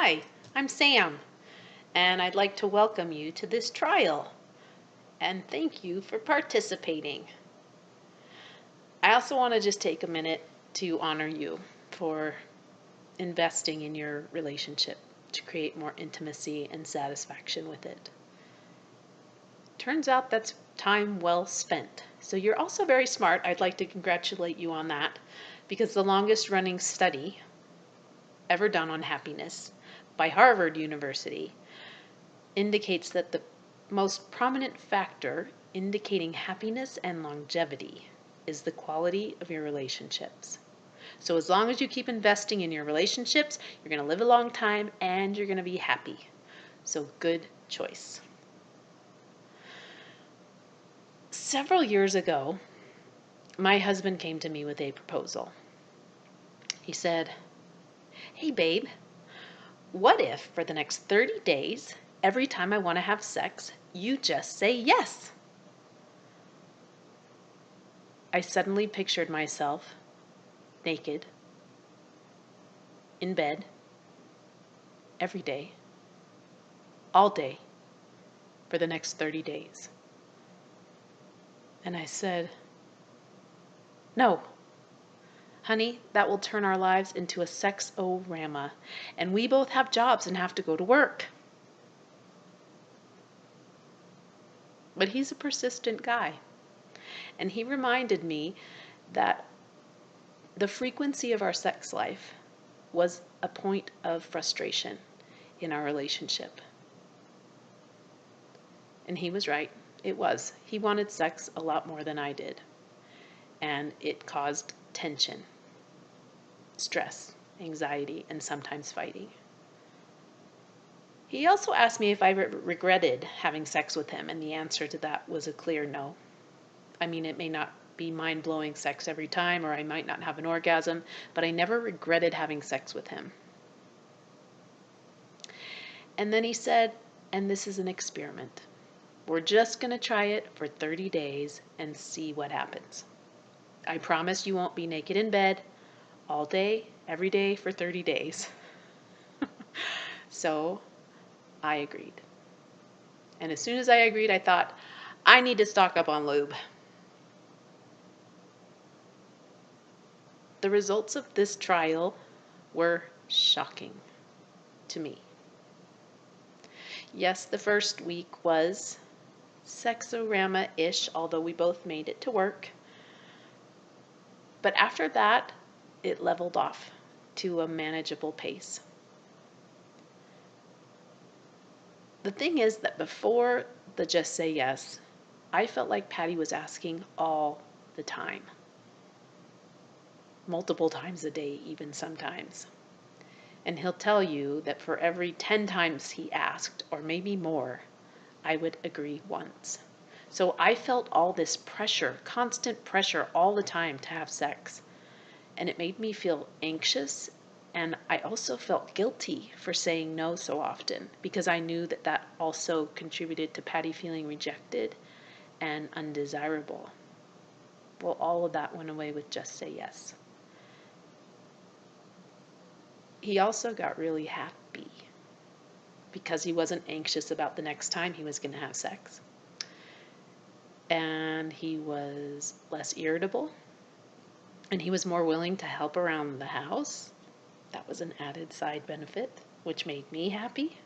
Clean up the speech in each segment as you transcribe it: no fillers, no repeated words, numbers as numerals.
Hi, I'm Sam, and I'd like to welcome you to this trial, and thank you for participating. I also want to just take a minute to honor you for investing in your relationship to create more intimacy and satisfaction with it. Turns out that's time well spent. So you're also very smart. I'd like to congratulate you on that, because the longest running study ever done on happiness by Harvard University indicates that the most prominent factor indicating happiness and longevity is the quality of your relationships. So as long as you keep investing in your relationships, you're going to live a long time and you're going to be happy. So good choice. Several years ago, my husband came to me with a proposal. He said, "Hey babe, what if for the next 30 days, every time I want to have sex, you just say yes?" I suddenly pictured myself naked, in bed, every day, all day, for the next 30 days. And I said, "No, honey, that will turn our lives into a sex-o-rama, and we both have jobs and have to go to work." But he's a persistent guy, and he reminded me that the frequency of our sex life was a point of frustration in our relationship. And he was right. It was. He wanted sex a lot more than I did. And it caused tension, stress, anxiety, and sometimes fighting. He also asked me if I regretted having sex with him, and the answer to that was a clear no. I mean, it may not be mind-blowing sex every time, or I might not have an orgasm, but I never regretted having sex with him. And then he said, and this is an experiment. We're just going to try it for 30 days and see what happens. I promise you won't be naked in bed all day, every day for 30 days. So I agreed. And as soon as I agreed, I thought, I need to stock up on lube. The results of this trial were shocking to me. Yes, the first week was sexorama-ish, although we both made it to work. But after that, it leveled off to a manageable pace. The thing is that before the Just Say Yes, I felt like Patty was asking all the time. Multiple times a day, even sometimes. And he'll tell you that for every 10 times he asked, or maybe more, I would agree once. So I felt all this pressure, constant pressure all the time to have sex. And it made me feel anxious, and I also felt guilty for saying no so often, because I knew that that also contributed to Patty feeling rejected and undesirable. Well, all of that went away with Just Say Yes. He also got really happy because he wasn't anxious about the next time he was going to have sex. And he was less irritable. And he was more willing to help around the house. That was an added side benefit, which made me happy.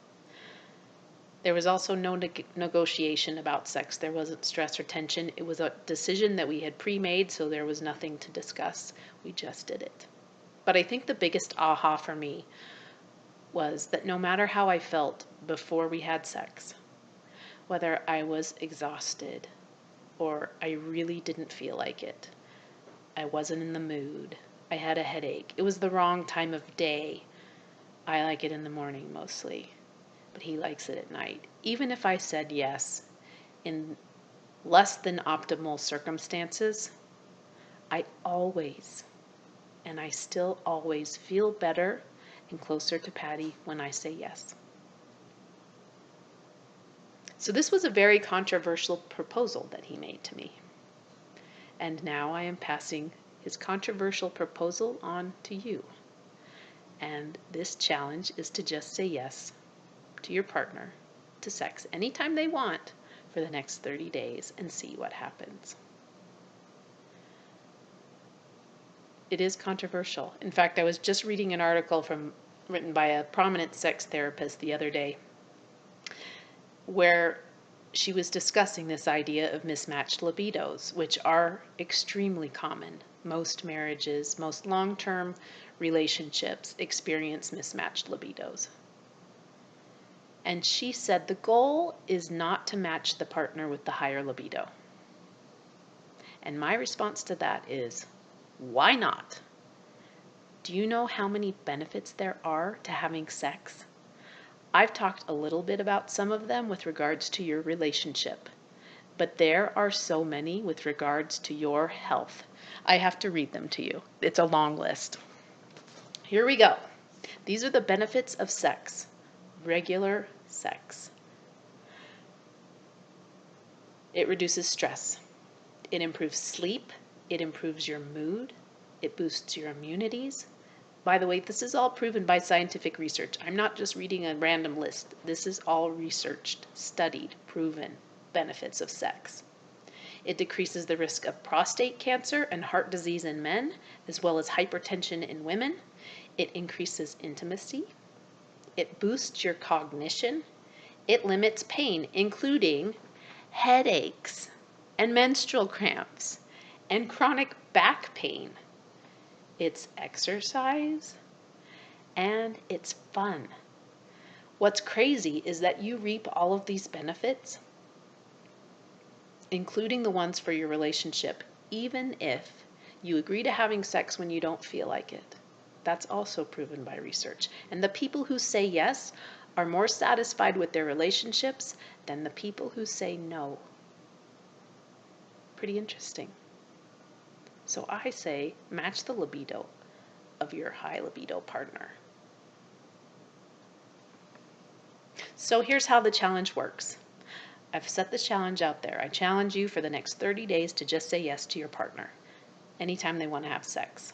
There was also no negotiation about sex. There wasn't stress or tension. It was a decision that we had pre-made, so there was nothing to discuss. We just did it. But I think the biggest aha for me was that no matter how I felt before we had sex, whether I was exhausted or I really didn't feel like it, I wasn't in the mood, I had a headache, it was the wrong time of day. I like it in the morning mostly, but he likes it at night. Even if I said yes in less than optimal circumstances, I always, and I still always feel better and closer to Patty when I say yes. So this was a very controversial proposal that he made to me. And now I am passing his controversial proposal on to you. And this challenge is to just say yes to your partner to sex anytime they want for the next 30 days and see what happens. It is controversial. In fact, I was just reading an article written by a prominent sex therapist the other day where she was discussing this idea of mismatched libidos, which are extremely common. Most marriages, most long-term relationships experience mismatched libidos. And she said the goal is not to match the partner with the higher libido. And my response to that is, why not? Do you know how many benefits there are to having sex? I've talked a little bit about some of them with regards to your relationship, but there are so many with regards to your health. I have to read them to you. It's a long list. Here we go. These are the benefits of sex. Regular sex. It reduces stress. It improves sleep. It improves your mood. It boosts your immunities. By the way, this is all proven by scientific research. I'm not just reading a random list. This is all researched, studied, proven benefits of sex. It decreases the risk of prostate cancer and heart disease in men, as well as hypertension in women. It increases intimacy. It boosts your cognition. It limits pain, including headaches and menstrual cramps and chronic back pain. It's exercise and it's fun. What's crazy is that you reap all of these benefits, including the ones for your relationship, even if you agree to having sex when you don't feel like it. That's also proven by research. And the people who say yes are more satisfied with their relationships than the people who say no. Pretty interesting. So I say match the libido of your high libido partner. So here's how the challenge works. I've set the challenge out there. I challenge you for the next 30 days to just say yes to your partner anytime they want to have sex.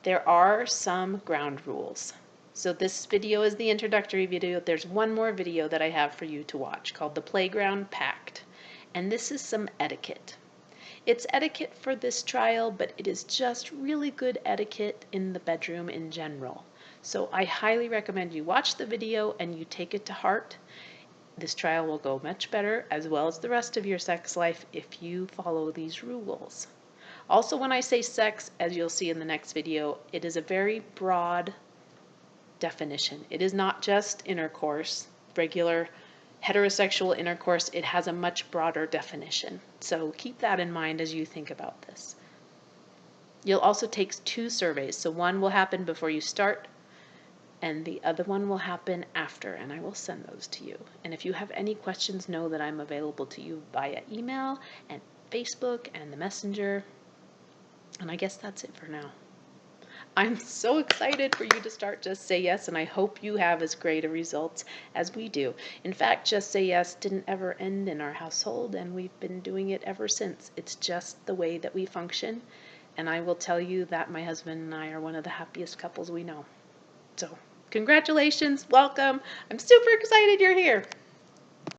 There are some ground rules. So this video is the introductory video. There's one more video that I have for you to watch called The Playground Pact. And this is some etiquette. It's etiquette for this trial, but it is just really good etiquette in the bedroom in general. So I highly recommend you watch the video and you take it to heart. This trial will go much better, as well as the rest of your sex life, if you follow these rules. Also, when I say sex, as you'll see in the next video, it is a very broad definition. It is not just intercourse, regular heterosexual intercourse. It has a much broader definition. So keep that in mind as you think about this. You'll also take 2 surveys. So one will happen before you start, and the other one will happen after, and I will send those to you. And if you have any questions, know that I'm available to you via email and Facebook and the Messenger. And I guess that's it for now. I'm so excited for you to start Just Say Yes, and I hope you have as great a results as we do. In fact, Just Say Yes didn't ever end in our household, and we've been doing it ever since. It's just the way that we function, and I will tell you that my husband and I are one of the happiest couples we know. So, congratulations, welcome. I'm super excited you're here.